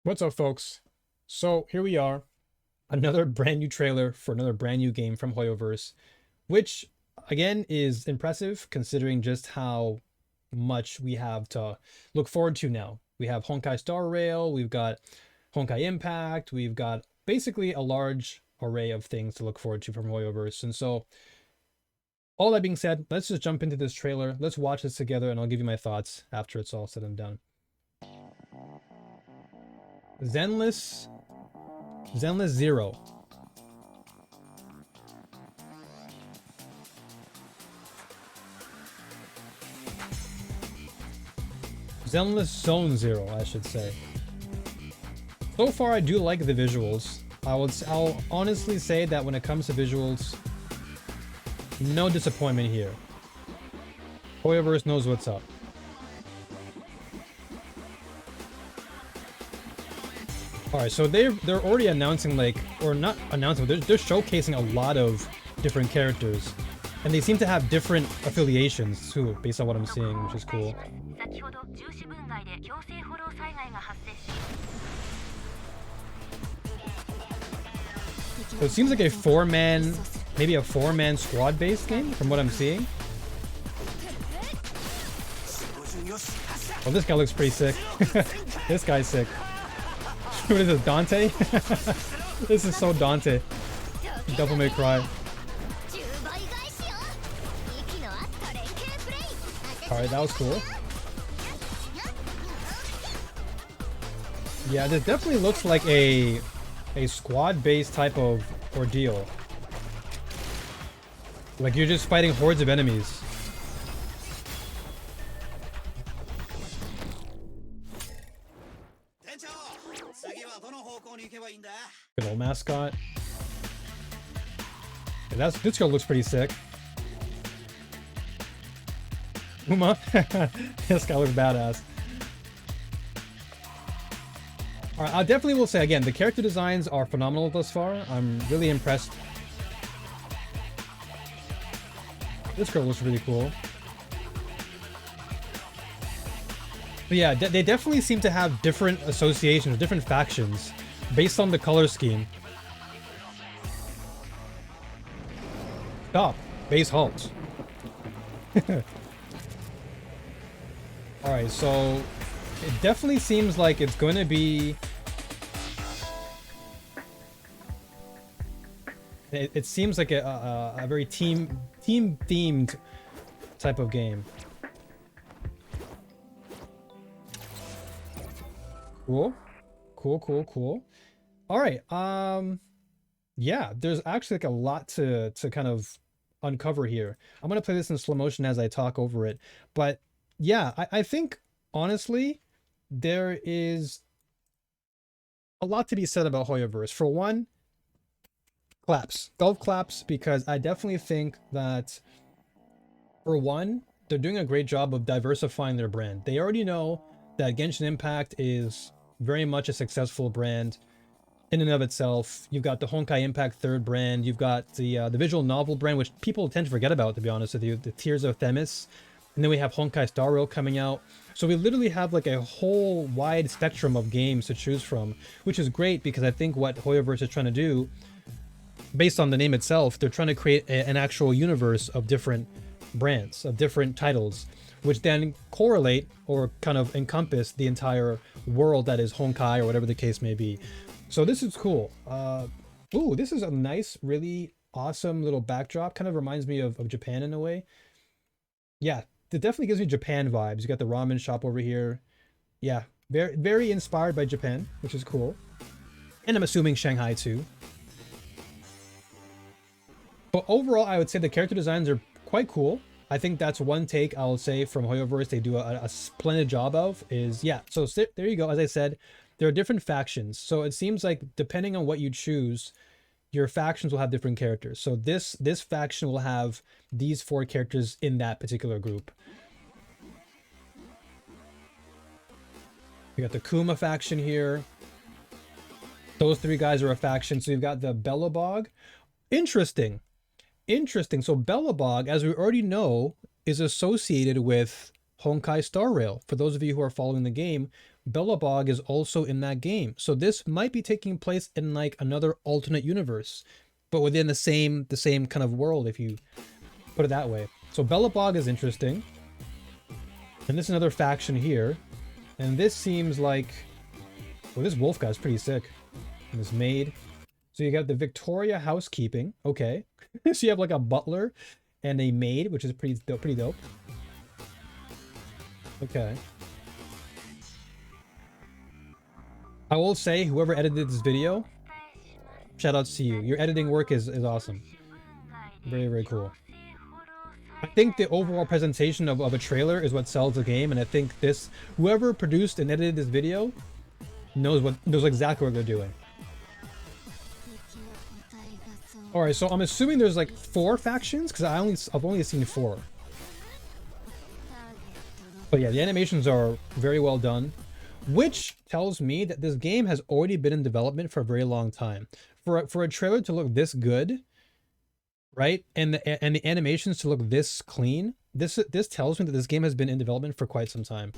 What's up, folks? So here we are, another brand new trailer for another brand new game from HoYoverse, which again is impressive considering just how much we have to look forward to now. We have Honkai Star Rail, we've got Honkai Impact, we've got basically a large array of things to look forward to from HoYoverse. And so all that being said, let's just jump into this trailer. Let's watch this together and I'll give you my thoughts after it's all said and done. Zenless Zero. Zenless Zone Zero, I should say. So far, I do like the visuals. I'll honestly say that when it comes to visuals, no disappointment here. HoYoverse knows what's up. Alright, so they're already announcing, like, or not announcing, they're showcasing a lot of different characters. And they seem to have different affiliations too, based on what I'm seeing, which is cool. So it seems like a maybe a four-man squad-based game, from what I'm seeing. Oh, this guy looks pretty sick. This guy's sick. What is this, Dante? This is so Dante. Devil May Cry. Alright, that was cool. Yeah, this definitely looks like a squad-based type of ordeal. Like you're just fighting hordes of enemies. Good old mascot. Yeah, this girl looks pretty sick. Uma. This guy looks badass. Alright, I definitely will say again, the character designs are phenomenal thus far. I'm really impressed. This girl looks really cool. But yeah, they definitely seem to have different associations, different factions, based on the color scheme. Stop. Base halt. Alright, so it definitely seems like it's going to be... It seems like a very team-themed type of game. Cool. Cool. All right. Yeah, there's actually like a lot to kind of uncover here. I'm going to play this in slow motion as I talk over it. But yeah, I think honestly, there is a lot to be said about HoYoverse. For one, claps. Golf claps, because I definitely think that for one, they're doing a great job of diversifying their brand. They already know that Genshin Impact is very much a successful brand in and of itself. You've got the Honkai Impact third brand. You've got the visual novel brand, which people tend to forget about, to be honest with you, the Tears of Themis. And then we have Honkai Star Rail coming out. So we literally have like a whole wide spectrum of games to choose from, which is great because I think what HoYoverse is trying to do, based on the name itself, they're trying to create an actual universe of different brands, of different titles, which then correlate or kind of encompass the entire world that is Honkai or whatever the case may be. So this is cool. Ooh, this is a nice, really awesome little backdrop. Kind of reminds me of Japan in a way. Yeah, it definitely gives me Japan vibes. You got the ramen shop over here. Yeah, very, very inspired by Japan, which is cool. And I'm assuming Shanghai too. But overall, I would say the character designs are quite cool. I think that's one take I'll say from HoYoverse they do a splendid job of is, yeah. So there you go. As I said, there are different factions. So it seems like depending on what you choose, your factions will have different characters. So this faction will have these four characters in that particular group. We got the Kuma faction here. Those three guys are a faction. So you've got the Belobog. Interesting. So Belobog, as we already know, is associated with Honkai Star Rail. For those of you who are following the game, Belobog is also in that game. So this might be taking place in like another alternate universe, but within the same kind of world, if you put it that way. So Belobog is interesting. And this is another faction here. And this seems like, well, this wolf guy's pretty sick. And this maid. So you got the Victoria housekeeping. Okay. So you have like a butler and a maid, which is pretty dope. Okay. I will say, whoever edited this video, shout outs to you. Your editing work is awesome. Very, very cool. I think the overall presentation of a trailer is what sells the game, and I think whoever produced and edited this video knows exactly what they're doing. Alright, so I'm assuming there's like 4 factions, because I've only seen 4. But yeah, the animations are very well done, which tells me that this game has already been in development for a very long time. For a trailer to look this good, right, and the animations to look this clean, this tells me that this game has been in development for quite some time.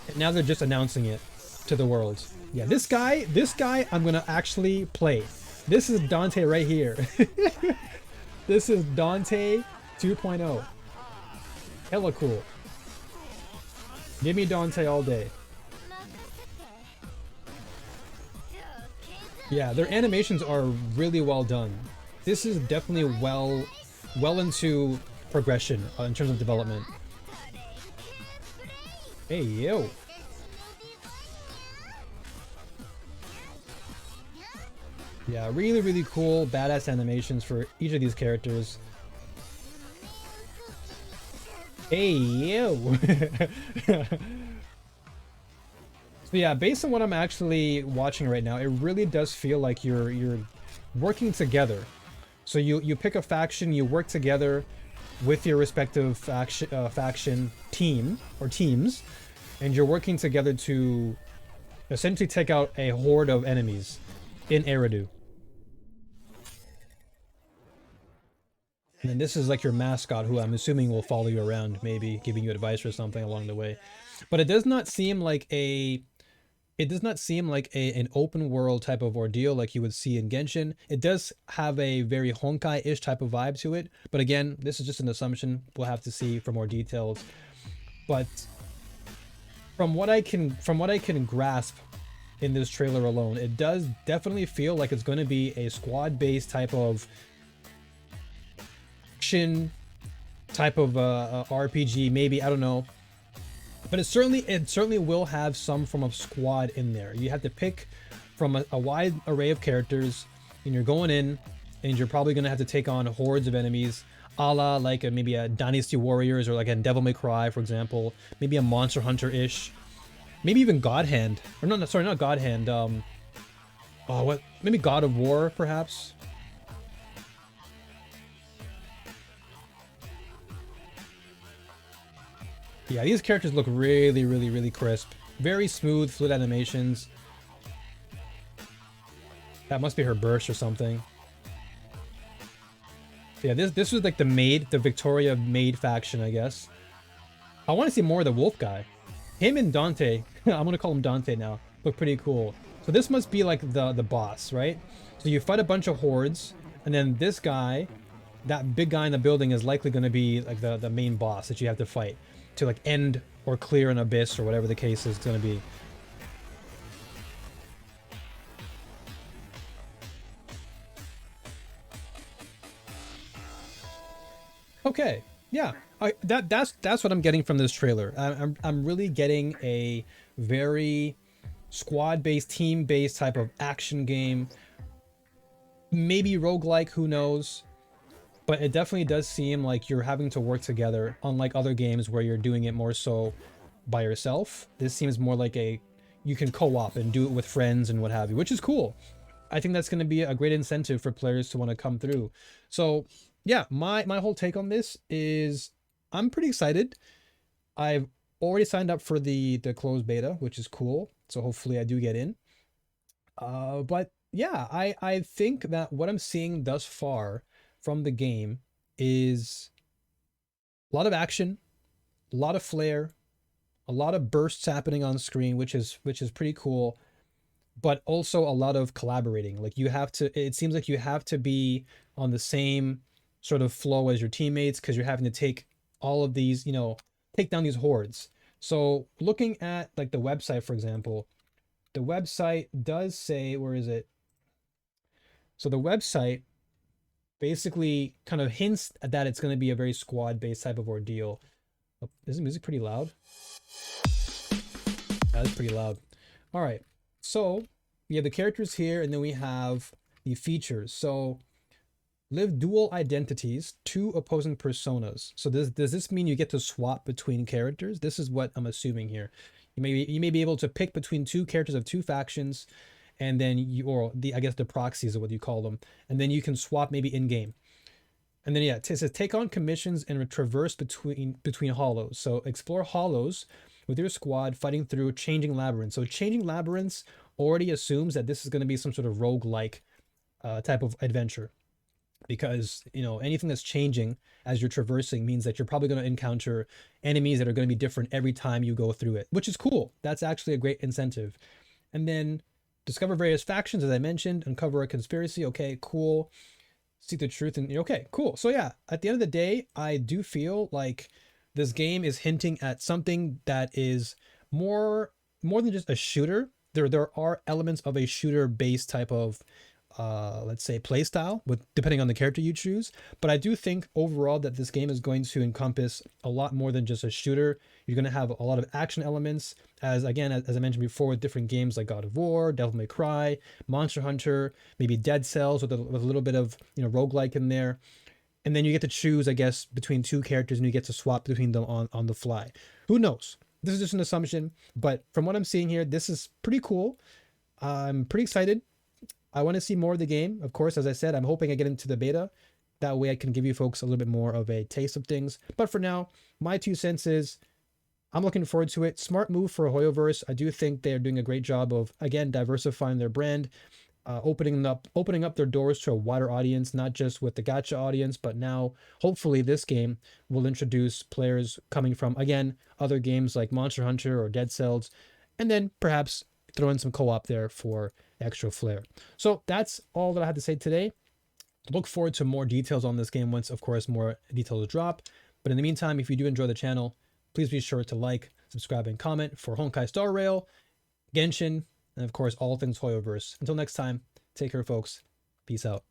And now they're just announcing it to the world. Yeah, this guy I'm gonna actually play. This is Dante right here. This is Dante 2.0. Hella cool. Give me Dante all day. Yeah, their animations are really well done. This is definitely well into progression in terms of development. Hey, yo. Yeah, really, really cool, badass animations for each of these characters. Hey, yo. So yeah, based on what I'm actually watching right now, it really does feel like you're working together. So you pick a faction, you work together with your respective faction team or teams, and you're working together to essentially take out a horde of enemies in Eridu. And then this is like your mascot, who I'm assuming will follow you around, maybe giving you advice or something along the way. But it does not seem like an open world type of ordeal like you would see in Genshin. It does have a very Honkai-ish type of vibe to it, but again, this is just an assumption. We'll have to see for more details. But from what I can grasp in this trailer alone, it does definitely feel like it's going to be a squad-based type of action type of RPG, maybe, I don't know. But it certainly will have some form of squad in there. You have to pick from a wide array of characters, and you're going in, and you're probably going to have to take on hordes of enemies, a la like maybe a Dynasty Warriors, or like a Devil May Cry, for example. Maybe a Monster Hunter-ish. Maybe even God Hand. Or no, sorry, not God Hand. Maybe God of War, perhaps. Yeah, these characters look really, really, really crisp. Very smooth, fluid animations. That must be her burst or something. Yeah, this was like the Victoria maid faction, I guess. I want to see more of the wolf guy. Him and Dante, I'm gonna call him Dante now, look pretty cool. So this must be like the boss, right? So you fight a bunch of hordes, and then this guy, that big guy in the building, is likely gonna be like the main boss that you have to fight to like end or clear an abyss or whatever the case is going to be. Okay, yeah, that's what I'm getting from this trailer. I'm really getting a very squad-based, team-based type of action game. Maybe roguelike, who knows? But it definitely does seem like you're having to work together, unlike other games where you're doing it more so by yourself. This seems more like you can co-op and do it with friends and what have you, which is cool. I think that's going to be a great incentive for players to want to come through. So yeah, my whole take on this is I'm pretty excited. I've already signed up for the closed beta, which is cool. So hopefully I do get in. But yeah, I think that what I'm seeing thus far from the game is a lot of action, a lot of flair, A lot of bursts happening on screen, which is pretty cool, but also a lot of collaborating. Like you have to, it seems like you have to be on the same sort of flow as your teammates, because you're having to take all of these, you know, take down these hordes. So looking at like the website, for example, the website does say, where is it? So the website basically kind of hints that it's going to be a very squad-based type of ordeal. Oh, is the music pretty loud? That's pretty loud. All right. So we have the characters here, and then we have the features. So live dual identities, 2 opposing personas. So does this mean you get to swap between characters? This is what I'm assuming here. You may be able to pick between 2 characters of 2 factions, and then I guess the proxies are what you call them, and then you can swap maybe in game. And then yeah, it says take on commissions and traverse between hollows. So explore hollows with your squad, fighting through changing labyrinths. So changing labyrinths already assumes that this is going to be some sort of roguelike type of adventure, because you know anything that's changing as you're traversing means that you're probably going to encounter enemies that are going to be different every time you go through it, which is cool. That's actually a great incentive. And then discover various factions, as I mentioned, uncover a conspiracy. Okay, cool. Seek the truth, and okay, cool. So yeah, at the end of the day, I do feel like this game is hinting at something that is more than just a shooter. There are elements of a shooter based type of let's say play style, with depending on the character you choose. But I do think overall that this game is going to encompass a lot more than just a shooter. You're going to have a lot of action elements, as I mentioned before, with different games like God of War, Devil May Cry, Monster Hunter, maybe Dead Cells with a little bit of, you know, roguelike in there. And then you get to choose, I guess, between 2 characters, and you get to swap between them on the fly. Who knows? This is just an assumption, but from what I'm seeing here, this is pretty cool. I'm pretty excited. I want to see more of the game. Of course, as I said, I'm hoping I get into the beta. That way I can give you folks a little bit more of a taste of things. But for now, my 2 cents is I'm looking forward to it. Smart move for HoYoverse. I do think they're doing a great job of, again, diversifying their brand, opening up their doors to a wider audience, not just with the gacha audience, but now hopefully this game will introduce players coming from, again, other games like Monster Hunter or Dead Cells, and then perhaps throw in some co-op there for extra flair. So that's all that I had to say today. Look forward to more details on this game once, of course, more details drop. But in the meantime, if you do enjoy the channel, please be sure to like, subscribe, and comment for Honkai Star Rail, Genshin, and of course, all things HoYoverse. Until next time, take care, folks. Peace out.